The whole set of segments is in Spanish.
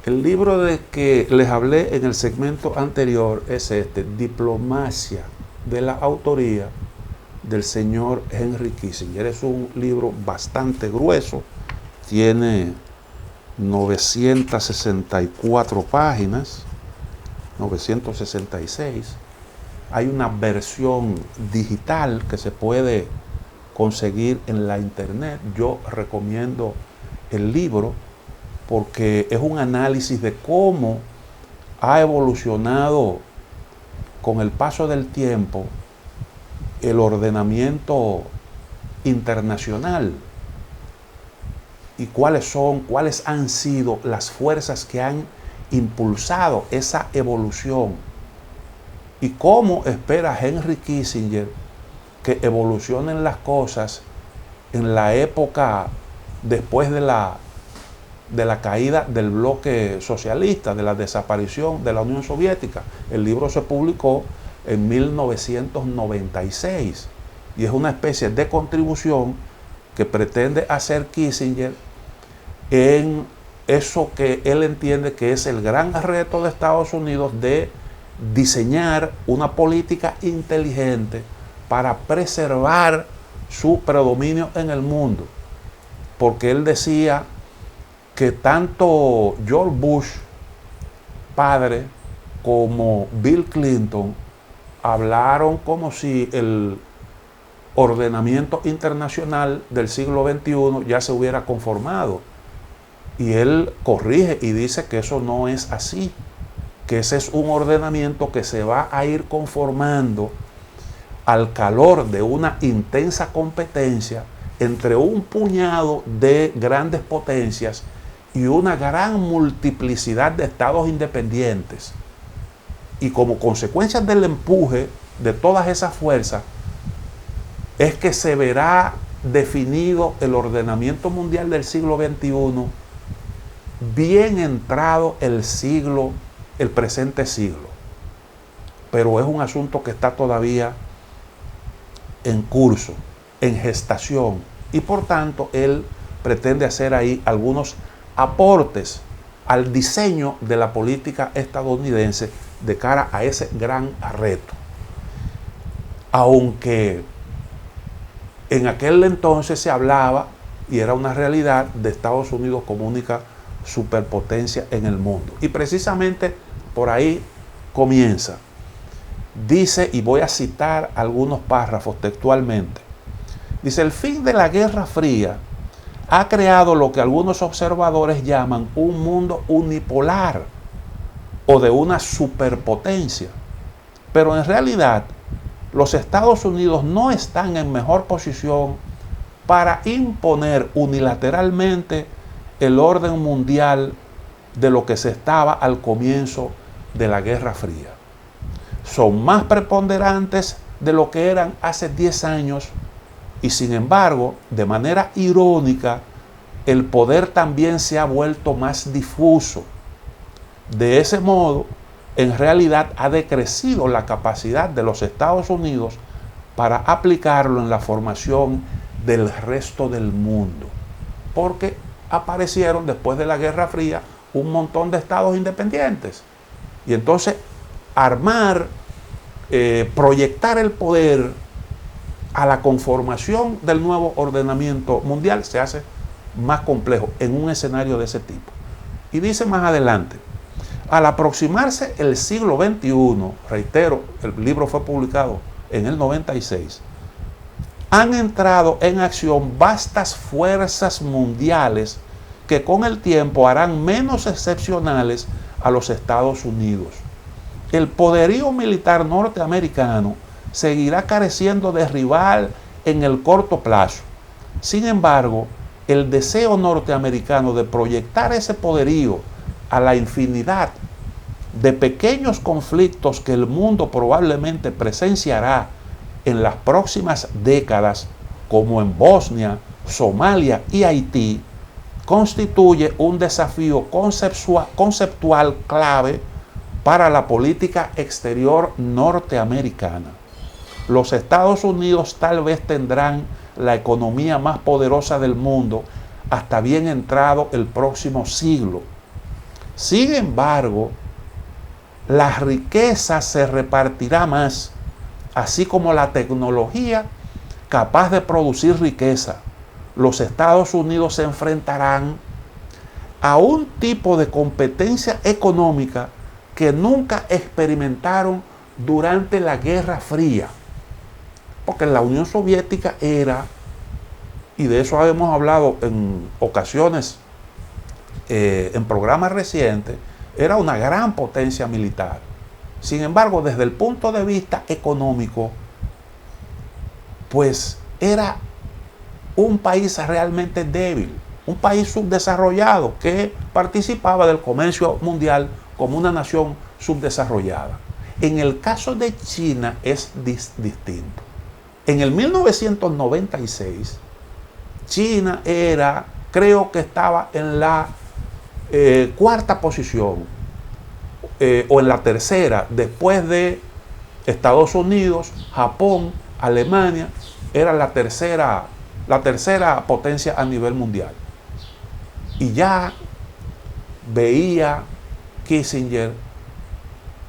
El libro de que les hablé en el segmento anterior es Diplomacia, de la autoría del señor Henry Kissinger. Es un libro bastante grueso, tiene 964 páginas, 966. Hay una versión digital que se puede conseguir en la internet. Yo recomiendo el libro porque es un análisis de cómo ha evolucionado con el paso del tiempo el ordenamiento internacional y cuáles han sido las fuerzas que han impulsado esa evolución y cómo espera Henry Kissinger que evolucionen las cosas en la época después de la caída del bloque socialista, de la desaparición de la Unión Soviética. El libro se publicó en 1996 y es una especie de contribución que pretende hacer Kissinger en eso que él entiende que es el gran reto de Estados Unidos de diseñar una política inteligente para preservar su predominio en el mundo. Porque él decía que tanto George Bush, padre, como Bill Clinton hablaron como si el ordenamiento internacional del siglo XXI ya se hubiera conformado. Y él corrige y dice que eso no es así, que ese es un ordenamiento que se va a ir conformando al calor de una intensa competencia entre un puñado de grandes potencias y una gran multiplicidad de estados independientes. Y como consecuencia del empuje de todas esas fuerzas, es que se verá definido el ordenamiento mundial del siglo XXI bien entrado el presente siglo. Pero es un asunto que está todavía en curso, en gestación, y por tanto él pretende hacer ahí algunos aportes al diseño de la política estadounidense de cara a ese gran reto. Aunque en aquel entonces se hablaba, y era una realidad, de Estados Unidos como única superpotencia en el mundo. Y precisamente por ahí comienza. Dice, y voy a citar algunos párrafos textualmente, dice: el fin de la Guerra Fría ha creado lo que algunos observadores llaman un mundo unipolar o de una superpotencia. Pero en realidad, los Estados Unidos no están en mejor posición para imponer unilateralmente el orden mundial de lo que se estaba al comienzo de la Guerra Fría. Son más preponderantes de lo que eran hace 10 años y sin embargo, de manera irónica, el poder también se ha vuelto más difuso. De ese modo, en realidad ha decrecido la capacidad de los Estados Unidos para aplicarlo en la formación del resto del mundo. Porque aparecieron después de la Guerra Fría un montón de estados independientes. Y entonces proyectar el poder a la conformación del nuevo ordenamiento mundial se hace más complejo en un escenario de ese tipo. Y dice más adelante: al aproximarse el siglo XXI, reitero, el libro fue publicado en el 96, han entrado en acción vastas fuerzas mundiales que con el tiempo harán menos excepcionales a los Estados Unidos. El poderío militar norteamericano seguirá careciendo de rival en el corto plazo. Sin embargo, el deseo norteamericano de proyectar ese poderío a la infinidad de pequeños conflictos que el mundo probablemente presenciará en las próximas décadas, como en Bosnia, Somalia y Haití, constituye un desafío conceptual clave para la política exterior norteamericana. Los Estados Unidos tal vez tendrán la economía más poderosa del mundo hasta bien entrado el próximo siglo. Sin embargo, la riqueza se repartirá más, así como la tecnología capaz de producir riqueza. Los Estados Unidos se enfrentarán a un tipo de competencia económica que nunca experimentaron durante la Guerra Fría. Porque la Unión Soviética era, y de eso hemos hablado en ocasiones, en programas recientes, era una gran potencia militar. Sin embargo, desde el punto de vista económico, pues era un país realmente débil, un país subdesarrollado que participaba del comercio mundial como una nación subdesarrollada. En el caso de China es distinto. En el 1996, China era, creo que estaba en la cuarta posición, o en la tercera, después de Estados Unidos, Japón, Alemania, era la tercera potencia a nivel mundial. Y ya veía Kissinger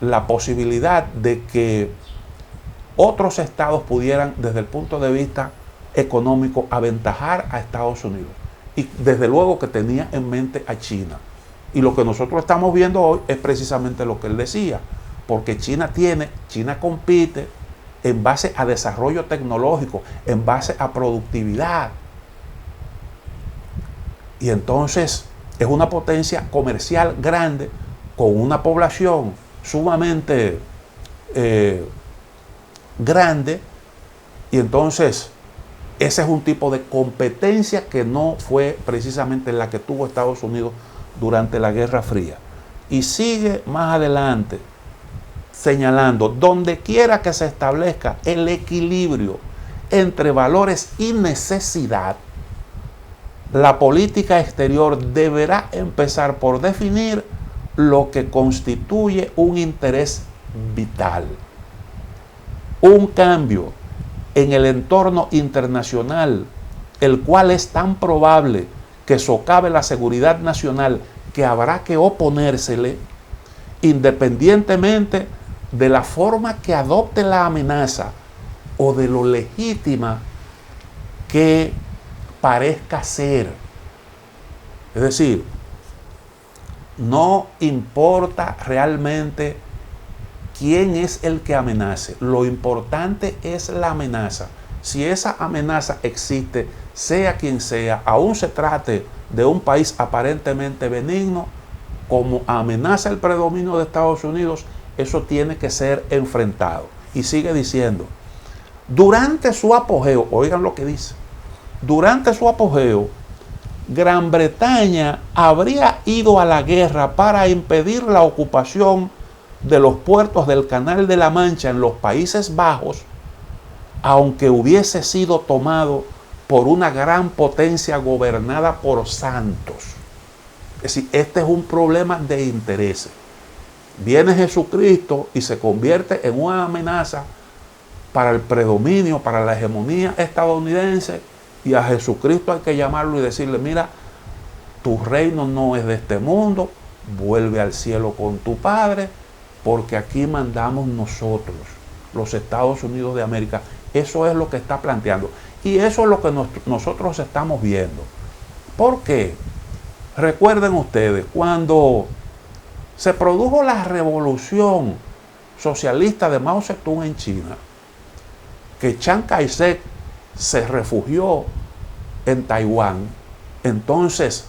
la posibilidad de que otros estados pudieran, desde el punto de vista económico, aventajar a Estados Unidos. Y desde luego que tenía en mente a China. Y lo que nosotros estamos viendo hoy es precisamente lo que él decía, porque China compite en base a desarrollo tecnológico, en base a productividad. Y entonces es una potencia comercial grande, con una población sumamente grande, y entonces ese es un tipo de competencia que no fue precisamente la que tuvo Estados Unidos durante la Guerra Fría. Y sigue más adelante señalando, donde quiera que se establezca el equilibrio entre valores y necesidad, la política exterior deberá empezar por definir lo que constituye un interés vital. Un cambio en el entorno internacional, el cual es tan probable que socave la seguridad nacional que habrá que oponérsele, independientemente de la forma que adopte la amenaza o de lo legítima que parezca ser. Es decir, no importa realmente quién es el que amenace, lo importante es la amenaza. Si esa amenaza existe, sea quien sea, aún se trate de un país aparentemente benigno, como amenaza el predominio de Estados Unidos, eso tiene que ser enfrentado. Y sigue diciendo, durante su apogeo, oigan lo que dice, durante su apogeo, Gran Bretaña habría ido a la guerra para impedir la ocupación de los puertos del Canal de la Mancha en los Países Bajos, aunque hubiese sido tomado por una gran potencia gobernada por santos. Es decir, este es un problema de intereses. Viene Jesucristo y se convierte en una amenaza para el predominio, para la hegemonía estadounidense, y a Jesucristo hay que llamarlo y decirle, mira, tu reino no es de este mundo, vuelve al cielo con tu Padre, porque aquí mandamos nosotros, los Estados Unidos de América. Eso es lo que está planteando. Y eso es lo que nosotros estamos viendo. ¿Por qué? Recuerden ustedes, cuando se produjo la revolución socialista de Mao Zedong en China, que Chiang Kai-shek se refugió en Taiwán, entonces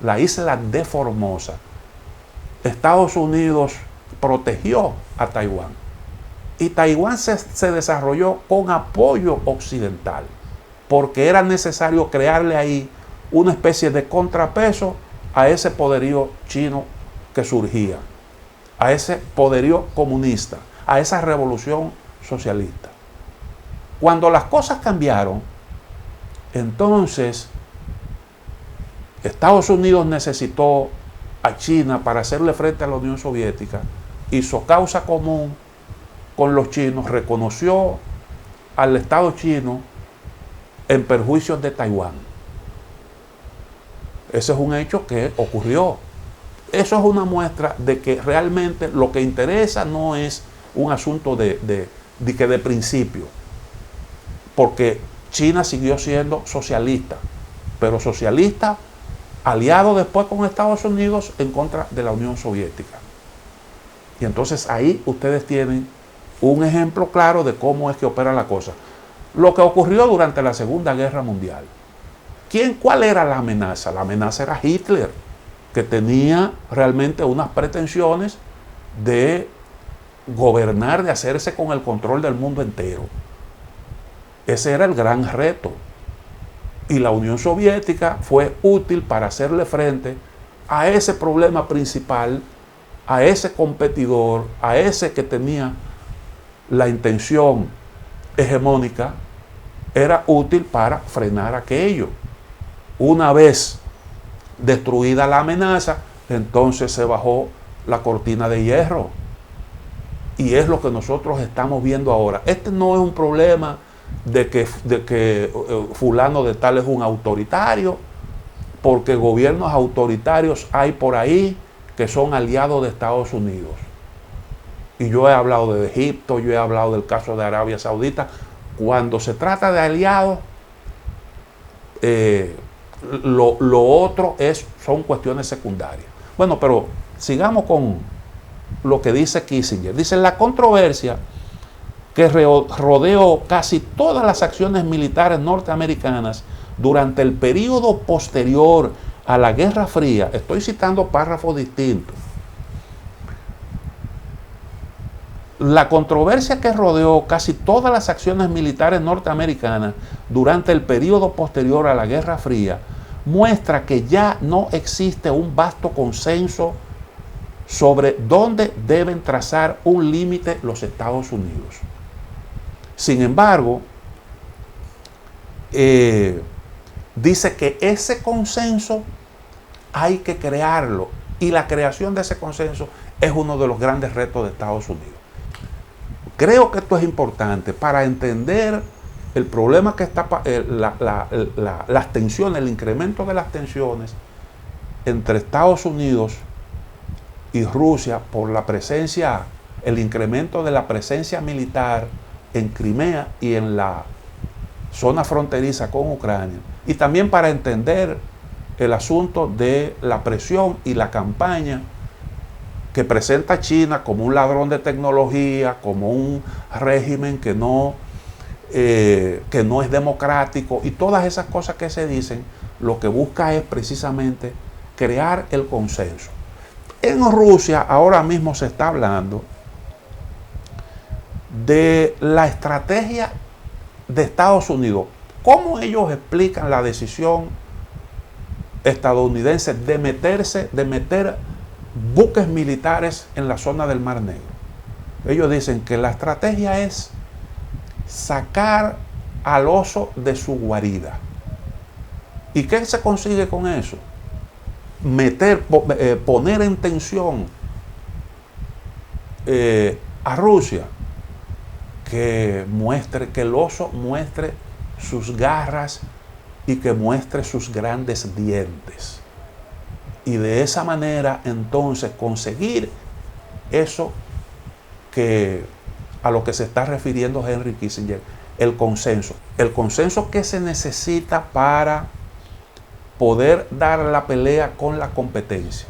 la isla de Formosa, Estados Unidos protegió a Taiwán. Y Taiwán se desarrolló con apoyo occidental, porque era necesario crearle ahí una especie de contrapeso a ese poderío chino que surgía, a ese poderío comunista, a esa revolución socialista. Cuando las cosas cambiaron, entonces Estados Unidos necesitó a China para hacerle frente a la Unión Soviética, hizo causa común con los chinos, reconoció al Estado chino en perjuicio de Taiwán. Ese es un hecho que ocurrió. Eso es una muestra de que realmente lo que interesa no es un asunto de principio, porque China siguió siendo socialista, pero socialista aliado después con Estados Unidos en contra de la Unión Soviética. Y entonces ahí ustedes tienen un ejemplo claro de cómo es que opera la cosa. Lo que ocurrió durante la Segunda Guerra Mundial. ¿Cuál era la amenaza? La amenaza era Hitler, que tenía realmente unas pretensiones de gobernar, de hacerse con el control del mundo entero. Ese era el gran reto. Y la Unión Soviética fue útil para hacerle frente a ese problema principal, a ese competidor, a ese que tenía la intención hegemónica, era útil para frenar aquello. Una vez destruida la amenaza, entonces se bajó la cortina de hierro. Y es lo que nosotros estamos viendo ahora. Este no es un problema de que fulano de tal es un autoritario, porque gobiernos autoritarios hay por ahí que son aliados de Estados Unidos. Y yo he hablado de Egipto, yo he hablado del caso de Arabia Saudita. Cuando se trata de aliados, lo otro son cuestiones secundarias. Bueno, pero sigamos con lo que dice Kissinger. Dice: la controversia que rodeó casi todas las acciones militares norteamericanas durante el periodo posterior a la Guerra Fría, estoy citando párrafos distintos, la controversia que rodeó casi todas las acciones militares norteamericanas durante el periodo posterior a la Guerra Fría muestra que ya no existe un vasto consenso sobre dónde deben trazar un límite los Estados Unidos. Sin embargo, dice que ese consenso hay que crearlo, y la creación de ese consenso es uno de los grandes retos de Estados Unidos. Creo que esto es importante para entender el problema que está, las tensiones, el incremento de las tensiones entre Estados Unidos y Rusia por la presencia, el incremento de la presencia militar en Crimea y en la zona fronteriza con Ucrania, y también para entender el asunto de la presión y la campaña que presenta China como un ladrón de tecnología, como un régimen que no es democrático, y todas esas cosas que se dicen, lo que busca es precisamente crear el consenso. En Rusia ahora mismo se está hablando de la estrategia de Estados Unidos. ¿Cómo ellos explican la decisión estadounidense de meter buques militares en la zona del Mar Negro? Ellos dicen que la estrategia es sacar al oso de su guarida. ¿Y qué se consigue con eso? Poner en tensión a Rusia, que el oso muestre sus garras y que muestre sus grandes dientes. Y de esa manera entonces conseguir eso a lo que se está refiriendo Henry Kissinger, el consenso. El consenso que se necesita para poder dar la pelea con la competencia.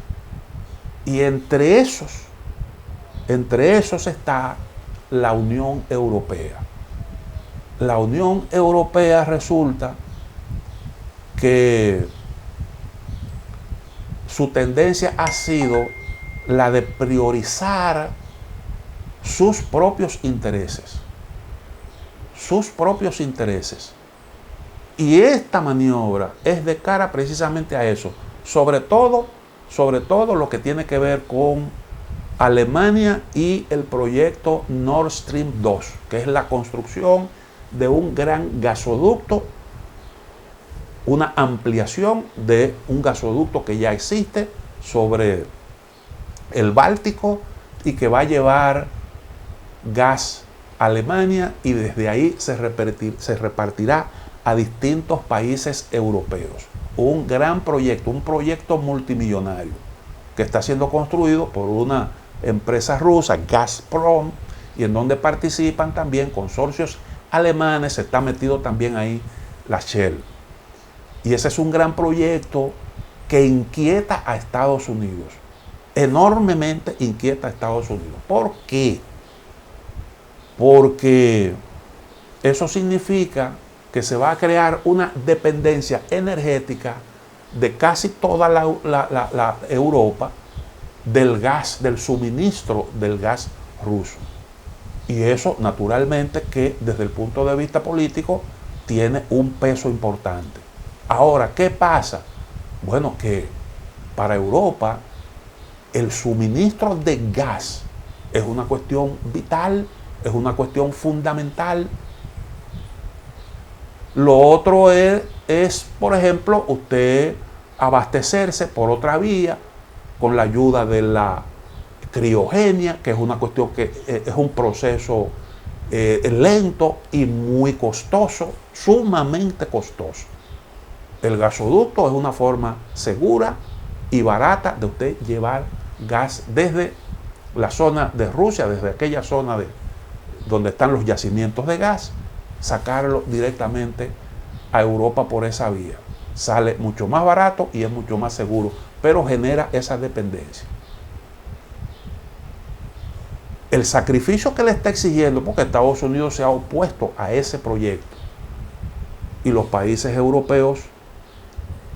Y entre esos está la Unión Europea. La Unión Europea resulta que su tendencia ha sido la de priorizar sus propios intereses. Y esta maniobra es de cara precisamente a eso, sobre todo lo que tiene que ver con Alemania y el proyecto Nord Stream 2, que es la construcción de un gran gasoducto, una ampliación de un gasoducto que ya existe sobre el Báltico y que va a llevar gas a Alemania, y desde ahí se repartirá a distintos países europeos. Un gran proyecto, un proyecto multimillonario que está siendo construido por una empresa rusa, Gazprom, y en donde participan también consorcios alemanes, se está metido también ahí la Shell. Y ese es un gran proyecto que inquieta a Estados Unidos, enormemente inquieta a Estados Unidos. ¿Por qué? Porque eso significa que se va a crear una dependencia energética de casi toda la Europa del gas, del suministro del gas ruso. Y eso, naturalmente, que desde el punto de vista político tiene un peso importante. Ahora, ¿qué pasa? Bueno, que para Europa el suministro de gas es una cuestión vital, es una cuestión fundamental. Lo otro es, por ejemplo, usted abastecerse por otra vía con la ayuda de la criogenia, que es una cuestión que es un proceso lento y muy costoso, sumamente costoso. El gasoducto es una forma segura y barata de usted llevar gas desde la zona de Rusia, desde aquella zona donde están los yacimientos de gas, sacarlo directamente a Europa por esa vía. Sale mucho más barato y es mucho más seguro, pero genera esa dependencia. El sacrificio que le está exigiendo, porque Estados Unidos se ha opuesto a ese proyecto y los países europeos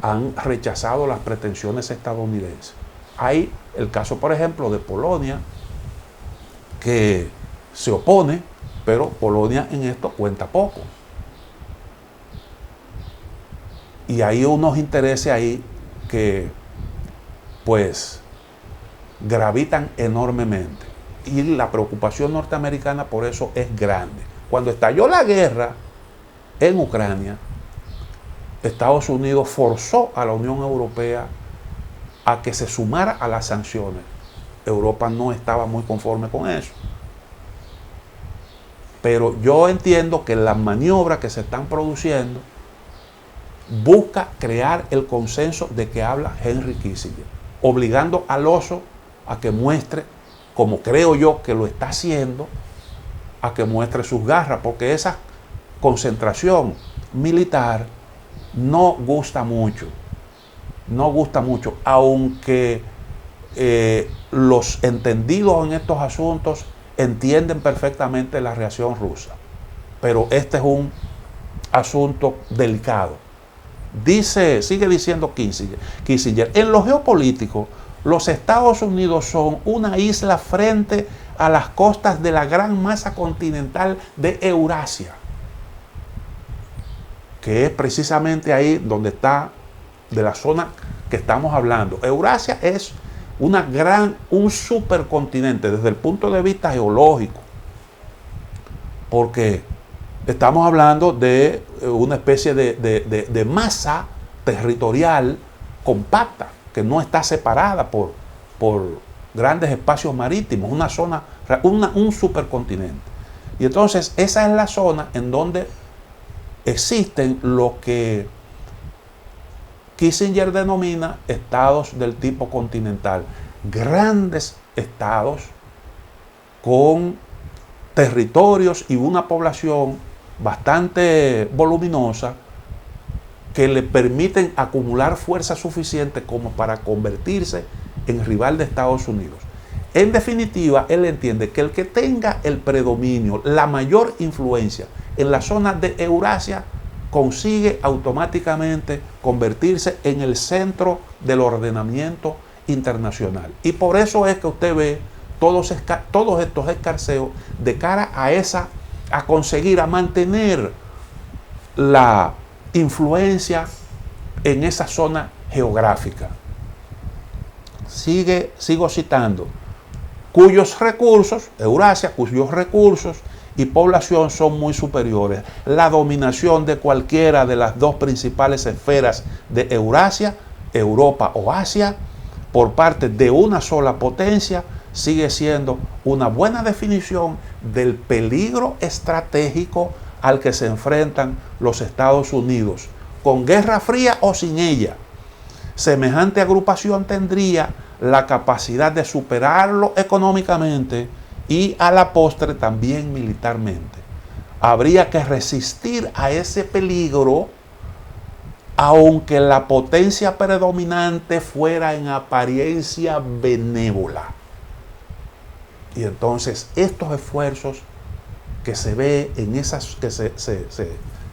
han rechazado las pretensiones estadounidenses. Hay el caso, por ejemplo, de Polonia, que se opone, pero Polonia en esto cuenta poco. Y hay unos intereses ahí que, pues, gravitan enormemente. Y la preocupación norteamericana por eso es grande. Cuando estalló la guerra en Ucrania, Estados Unidos forzó a la Unión Europea a que se sumara a las sanciones. Europa no estaba muy conforme con eso. Pero yo entiendo que las maniobras que se están produciendo busca crear el consenso de que habla Henry Kissinger, obligando al oso a que muestre, como creo yo que lo está haciendo, a que muestre sus garras, porque esa concentración militar no gusta mucho, aunque los entendidos en estos asuntos entienden perfectamente la reacción rusa. Pero este es un asunto delicado. Sigue diciendo Kissinger, en lo geopolítico, los Estados Unidos son una isla frente a las costas de la gran masa continental de Eurasia, que es precisamente ahí donde está, de la zona que estamos hablando. Eurasia es un supercontinente desde el punto de vista geológico, porque estamos hablando de una especie de masa territorial compacta, que no está separada por grandes espacios marítimos, una zona, un supercontinente. Y entonces esa es la zona en donde existen lo que Kissinger denomina estados del tipo continental, grandes estados con territorios y una población bastante voluminosa que le permiten acumular fuerza suficiente como para convertirse en rival de Estados Unidos. En definitiva, él entiende que el que tenga el predominio, la mayor influencia en la zona de Eurasia, consigue automáticamente convertirse en el centro del ordenamiento internacional. Y por eso es que usted ve todos estos escarceos de cara a conseguir, a mantener la influencia en esa zona geográfica. Sigo citando, cuyos recursos, Eurasia, cuyos recursos y población son muy superiores. La dominación de cualquiera de las dos principales esferas de Eurasia, Europa o Asia, por parte de una sola potencia, sigue siendo una buena definición del peligro estratégico al que se enfrentan los Estados Unidos, con Guerra Fría o sin ella. Semejante agrupación tendría la capacidad de superarlo económicamente y a la postre también militarmente. Habría que resistir a ese peligro, aunque la potencia predominante fuera en apariencia benévola. Y entonces estos esfuerzos que se ve en esas, que se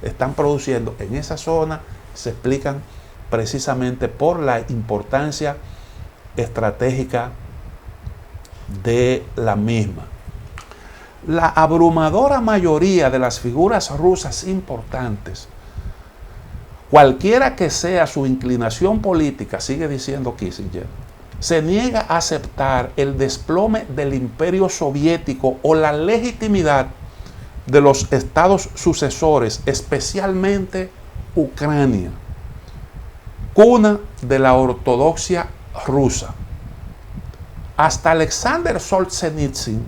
están produciendo en esa zona, se explican precisamente por la importancia estratégica de la misma. La abrumadora mayoría de las figuras rusas importantes, cualquiera que sea su inclinación política, sigue diciendo Kissinger, se niega a aceptar el desplome del imperio soviético o la legitimidad de los estados sucesores, especialmente Ucrania, cuna de la ortodoxia rusa. Hasta Alexander Solzhenitsyn,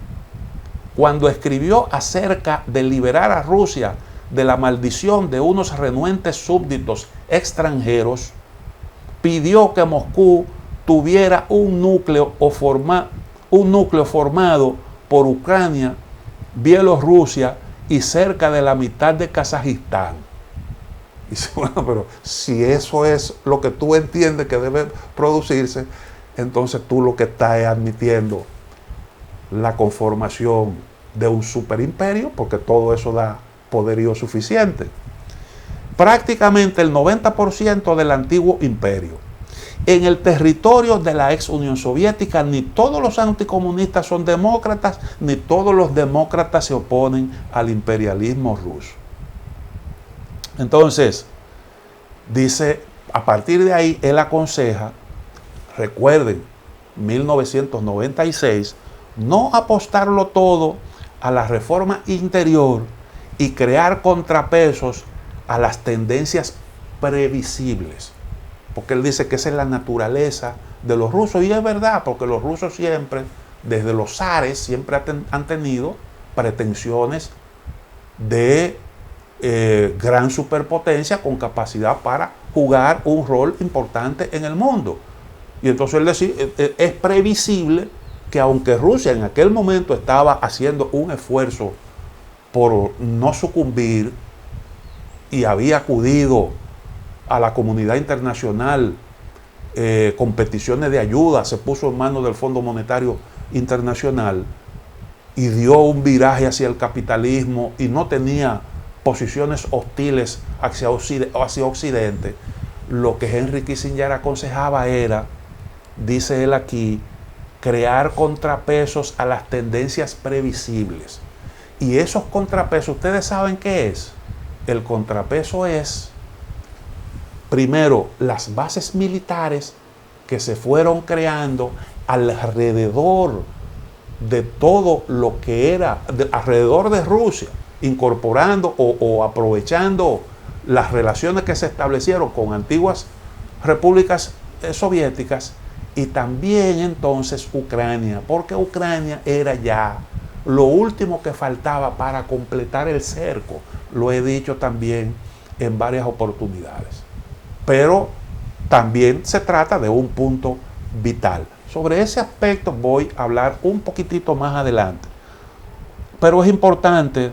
cuando escribió acerca de liberar a Rusia de la maldición de unos renuentes súbditos extranjeros, pidió que Moscú tuviera un núcleo formado por Ucrania, Bielorrusia y cerca de la mitad de Kazajistán. Y dice, bueno, pero si eso es lo que tú entiendes que debe producirse, entonces tú lo que estás es admitiendo la conformación de un superimperio, porque todo eso da poderío suficiente. Prácticamente el 90% del antiguo imperio. En el territorio de la ex Unión Soviética, ni todos los anticomunistas son demócratas, ni todos los demócratas se oponen al imperialismo ruso. Entonces, dice, a partir de ahí, él aconseja, recuerden, 1996, no apostarlo todo a la reforma interior y crear contrapesos a las tendencias previsibles. Porque él dice que esa es la naturaleza de los rusos. Y es verdad, porque los rusos siempre, desde los zares, siempre han tenido pretensiones de gran superpotencia con capacidad para jugar un rol importante en el mundo. Y entonces él dice, es previsible que aunque Rusia en aquel momento estaba haciendo un esfuerzo por no sucumbir y había acudido a la comunidad internacional con peticiones de ayuda, se puso en manos del Fondo Monetario Internacional y dio un viraje hacia el capitalismo y no tenía posiciones hostiles hacia Occidente, lo que Henry Kissinger aconsejaba era, dice él aquí, crear contrapesos a las tendencias previsibles. Y esos contrapesos, ¿ustedes saben qué es? El contrapeso es, primero, las bases militares que se fueron creando alrededor de todo lo que era, alrededor de Rusia, incorporando o aprovechando las relaciones que se establecieron con antiguas repúblicas soviéticas, y también entonces Ucrania, porque Ucrania era ya lo último que faltaba para completar el cerco. Lo he dicho también en varias oportunidades. Pero también se trata de un punto vital. Sobre ese aspecto voy a hablar un poquitito más adelante. Pero es importante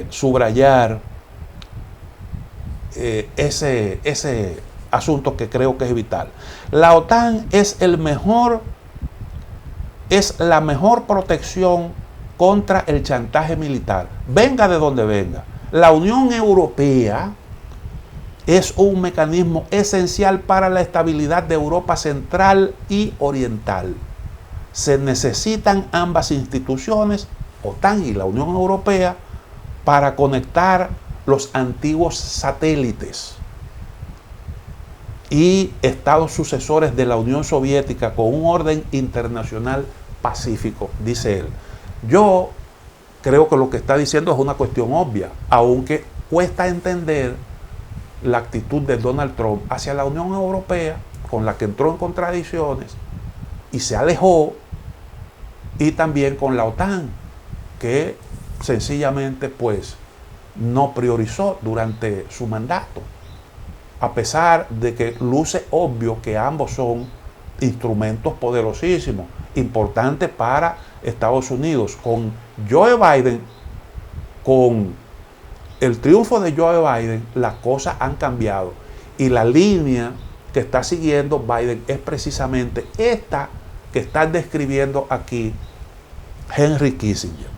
subrayar ese asunto que creo que es vital. La OTAN es la mejor protección contra el chantaje militar, venga de donde venga. La Unión Europea es un mecanismo esencial para la estabilidad de Europa Central y Oriental. Se necesitan ambas instituciones, OTAN y la Unión Europea, para conectar los antiguos satélites y estados sucesores de la Unión Soviética con un orden internacional pacífico, dice él. Yo creo que lo que está diciendo es una cuestión obvia, aunque cuesta entender la actitud de Donald Trump hacia la Unión Europea, con la que entró en contradicciones y se alejó, y también con la OTAN, que sencillamente pues no priorizó durante su mandato. a pesar de que luce obvio que ambos son instrumentos poderosísimos, importantes para Estados Unidos. Con Joe Biden, con el triunfo de Joe Biden, las cosas han cambiado. Y la línea que está siguiendo Biden es precisamente esta que está describiendo aquí Henry Kissinger.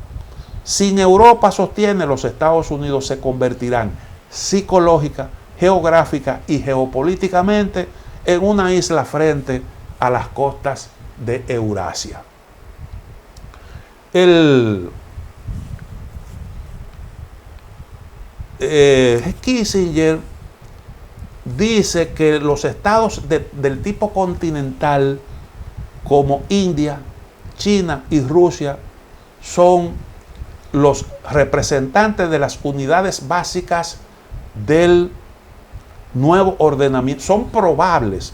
Sin Europa, sostiene, los Estados Unidos se convertirán psicológica, geográfica y geopolíticamente en una isla frente a las costas de Eurasia. Kissinger dice que los estados del tipo continental como India, China y Rusia son los representantes de las unidades básicas del nuevo ordenamiento, son probables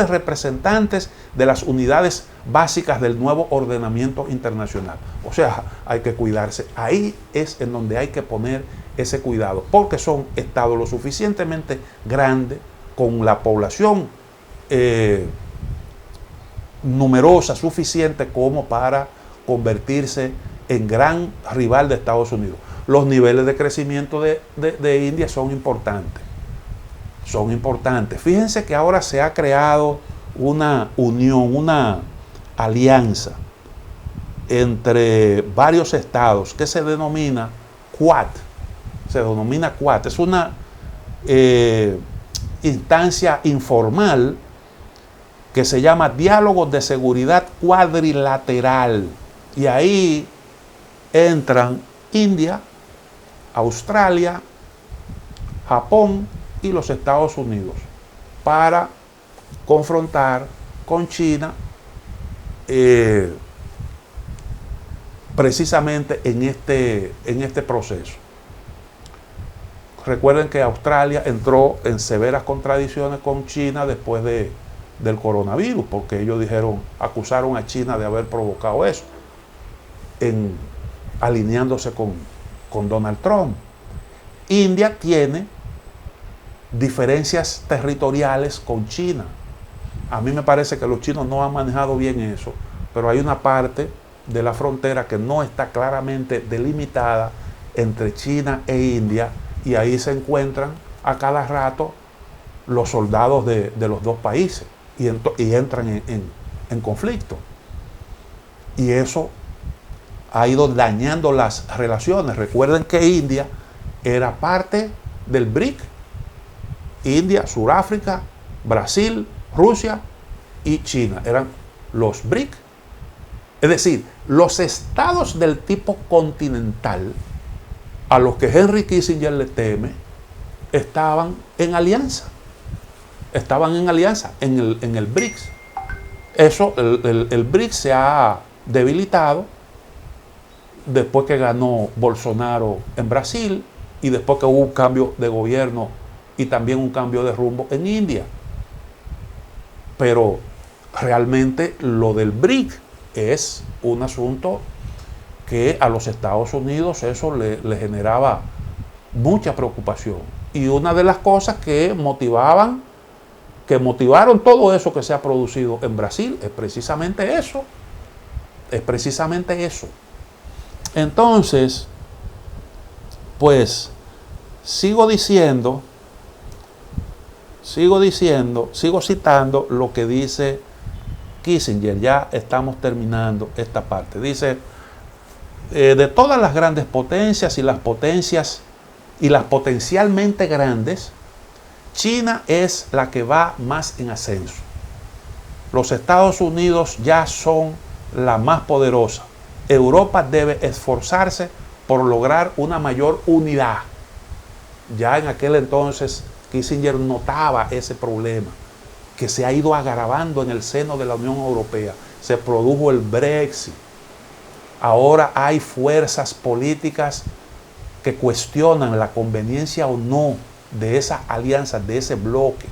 representantes de las unidades básicas del nuevo ordenamiento internacional. O sea, hay que cuidarse. Ahí es en donde hay que poner ese cuidado, porque son estados lo suficientemente grandes, con la población numerosa suficiente como para convertirse en gran rival de Estados Unidos. Los niveles de crecimiento de India son importantes. Son importantes. Fíjense que ahora se ha creado una unión, una alianza entre varios estados que se denomina Quad. Es una instancia informal que se llama Diálogo de Seguridad Cuadrilateral. Y ahí entran India, Australia, Japón y los Estados Unidos para confrontar con China precisamente en este proceso. Recuerden que Australia entró en severas contradicciones con China después del coronavirus, porque ellos acusaron a China de haber provocado eso, alineándose con Donald Trump. India tiene diferencias territoriales con China. A mí me parece que los chinos no han manejado bien eso, pero hay una parte de la frontera que no está claramente delimitada entre China e India, y ahí se encuentran a cada rato los soldados de los dos países y entran en conflicto. Y eso ha ido dañando las relaciones. Recuerden que India era parte del BRIC. India, Sudáfrica, Brasil, Rusia y China eran los BRIC. Es decir, los estados del tipo continental a los que Henry Kissinger le teme estaban en alianza. Estaban en alianza en el BRICS. El BRICS se ha debilitado después que ganó Bolsonaro en Brasil y después que hubo un cambio de gobierno y también un cambio de rumbo en India. Pero realmente lo del BRIC es un asunto que a los Estados Unidos eso le generaba mucha preocupación. Y una de las cosas que motivaron todo eso que se ha producido en Brasil es precisamente eso. Entonces, pues, sigo citando lo que dice Kissinger. Ya estamos terminando esta parte. Dice, de todas las grandes potencias y las potencialmente grandes, China es la que va más en ascenso. Los Estados Unidos ya son la más poderosa. Europa debe esforzarse por lograr una mayor unidad. Ya en aquel entonces Kissinger notaba ese problema que se ha ido agravando en el seno de la Unión Europea. Se produjo el Brexit. Ahora hay fuerzas políticas que cuestionan la conveniencia o no de esa alianza, de ese bloque.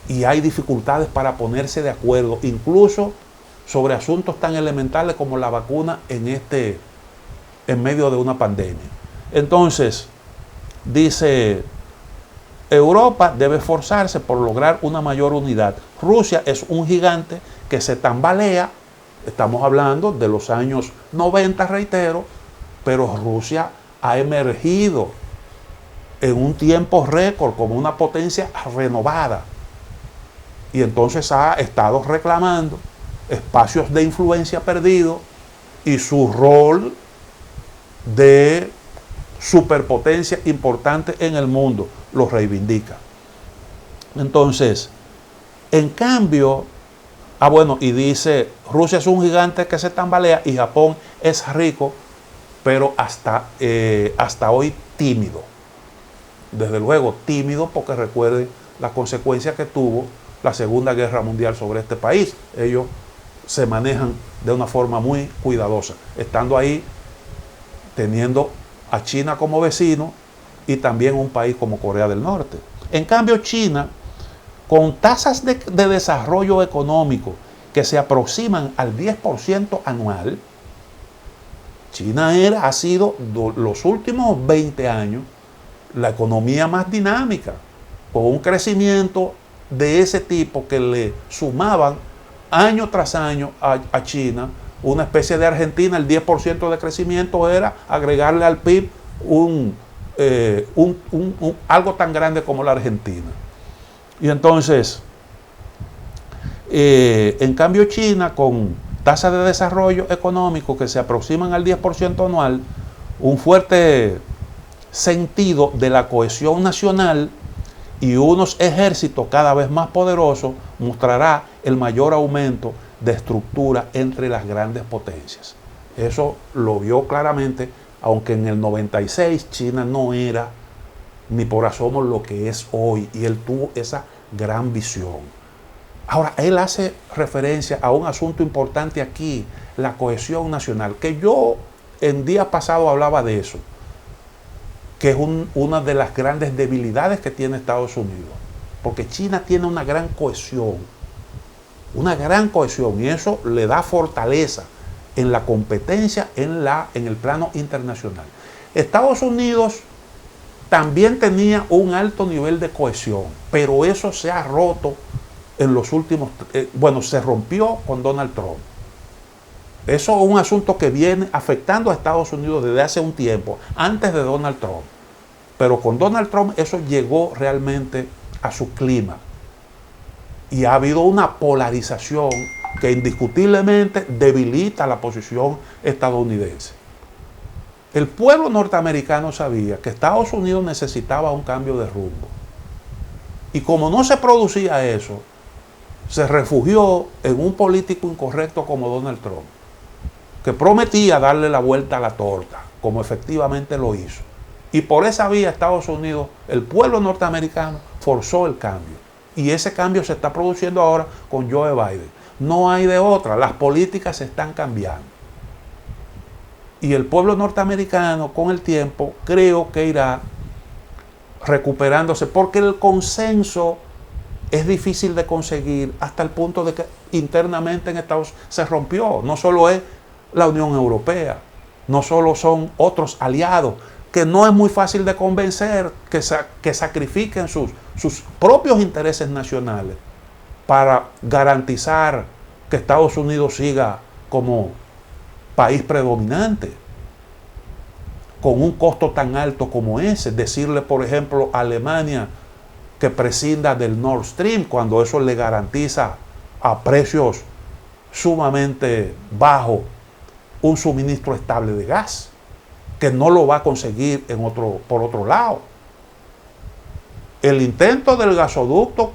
Y hay dificultades para ponerse de acuerdo, incluso sobre asuntos tan elementales como la vacuna en medio de una pandemia. Entonces, dice Europa debe esforzarse por lograr una mayor unidad. Rusia es un gigante que se tambalea. Estamos hablando de los años 90, reitero, pero Rusia ha emergido en un tiempo récord como una potencia renovada. Y entonces ha estado reclamando espacios de influencia perdidos y su rol de superpotencia importante en el mundo lo reivindica. Entonces, en cambio, y dice, Rusia es un gigante que se tambalea y Japón es rico, pero hasta hoy tímido. Desde luego tímido, porque recuerden las consecuencias que tuvo la Segunda Guerra Mundial sobre este país. Ellos se manejan de una forma muy cuidadosa, estando ahí, teniendo a China como vecino y también un país como Corea del Norte. En cambio, China, con tasas de desarrollo económico que se aproximan al 10% anual, China ha sido los últimos 20 años la economía más dinámica, con un crecimiento de ese tipo que le sumaban año tras año a China, una especie de Argentina. El 10% de crecimiento era agregarle al PIB algo tan grande como la Argentina. Y entonces, en cambio, China, con tasas de desarrollo económico que se aproximan al 10% anual, un fuerte sentido de la cohesión nacional y unos ejércitos cada vez más poderosos, mostrará el mayor aumento de estructura entre las grandes potencias. Eso lo vio claramente, aunque en el 96 China no era ni por asomo lo que es hoy, y él tuvo esa gran visión. Ahora, él hace referencia a un asunto importante aquí, la cohesión nacional, que yo en días pasados hablaba de eso, que es una de las grandes debilidades que tiene Estados Unidos, porque China tiene una gran cohesión, y eso le da fortaleza en la competencia en el plano internacional. Estados Unidos también tenía un alto nivel de cohesión, pero eso se ha roto en los últimos, se rompió con Donald Trump. Eso es un asunto que viene afectando a Estados Unidos desde hace un tiempo, antes de Donald Trump. Pero con Donald Trump eso llegó realmente a su clima. Y ha habido una polarización que indiscutiblemente debilita la posición estadounidense. El pueblo norteamericano sabía que Estados Unidos necesitaba un cambio de rumbo. Y como no se producía eso, se refugió en un político incorrecto como Donald Trump, que prometía darle la vuelta a la torta, como efectivamente lo hizo. Y por esa vía Estados Unidos, el pueblo norteamericano, forzó el cambio. Y ese cambio se está produciendo ahora con Joe Biden. No hay de otra, las políticas se están cambiando. Y el pueblo norteamericano, con el tiempo, creo que irá recuperándose, porque el consenso es difícil de conseguir hasta el punto de que internamente en Estados Unidos se rompió. No solo es la Unión Europea, no solo son otros aliados, que no es muy fácil de convencer que sacrifiquen sus propios intereses nacionales para garantizar que Estados Unidos siga como país predominante, con un costo tan alto como ese. Decirle, por ejemplo, a Alemania que prescinda del Nord Stream, cuando eso le garantiza a precios sumamente bajos un suministro estable de gas, que no lo va a conseguir por otro lado. El intento del gasoducto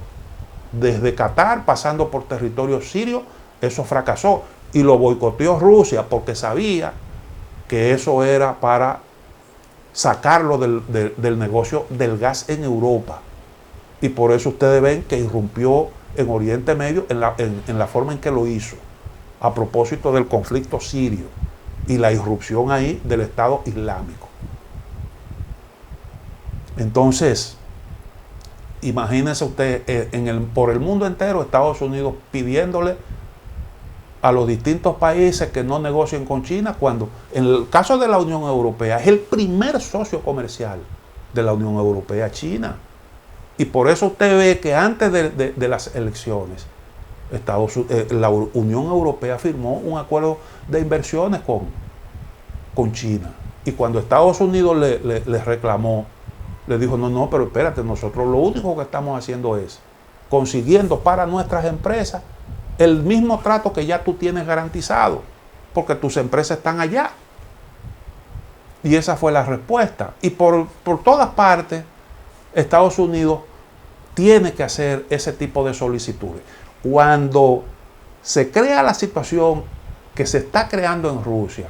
desde Qatar, pasando por territorio sirio, eso fracasó, y lo boicoteó Rusia porque sabía que eso era para sacarlo del negocio del gas en Europa. Y por eso ustedes ven que irrumpió en Oriente Medio en la forma en que lo hizo, a propósito del conflicto sirio y la irrupción ahí del Estado Islámico. Entonces, imagínense ustedes, por el mundo entero, Estados Unidos pidiéndole a los distintos países que no negocien con China, cuando en el caso de la Unión Europea es el primer socio comercial de la Unión Europea, China. Y por eso usted ve que antes de las elecciones, la Unión Europea firmó un acuerdo de inversiones con China. Y cuando Estados Unidos le reclamó, le dijo, no, pero espérate, nosotros lo único que estamos haciendo es consiguiendo para nuestras empresas el mismo trato que ya tú tienes garantizado, porque tus empresas están allá. Y esa fue la respuesta. Y por todas partes, Estados Unidos tiene que hacer ese tipo de solicitudes. Cuando se crea la situación que se está creando en Rusia,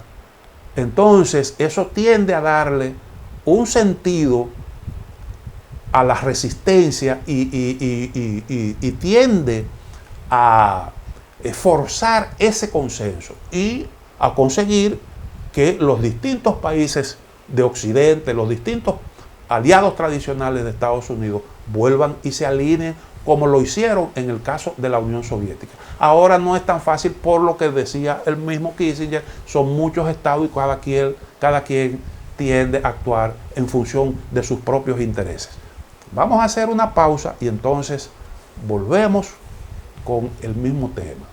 entonces eso tiende a darle un sentido a la resistencia y tiende a forzar ese consenso y a conseguir que los distintos países de Occidente, los distintos aliados tradicionales de Estados Unidos vuelvan y se alineen como lo hicieron en el caso de la Unión Soviética. Ahora no es tan fácil por lo que decía el mismo Kissinger, son muchos estados y cada quien tiende a actuar en función de sus propios intereses. Vamos a hacer una pausa y entonces volvemos con el mismo tema.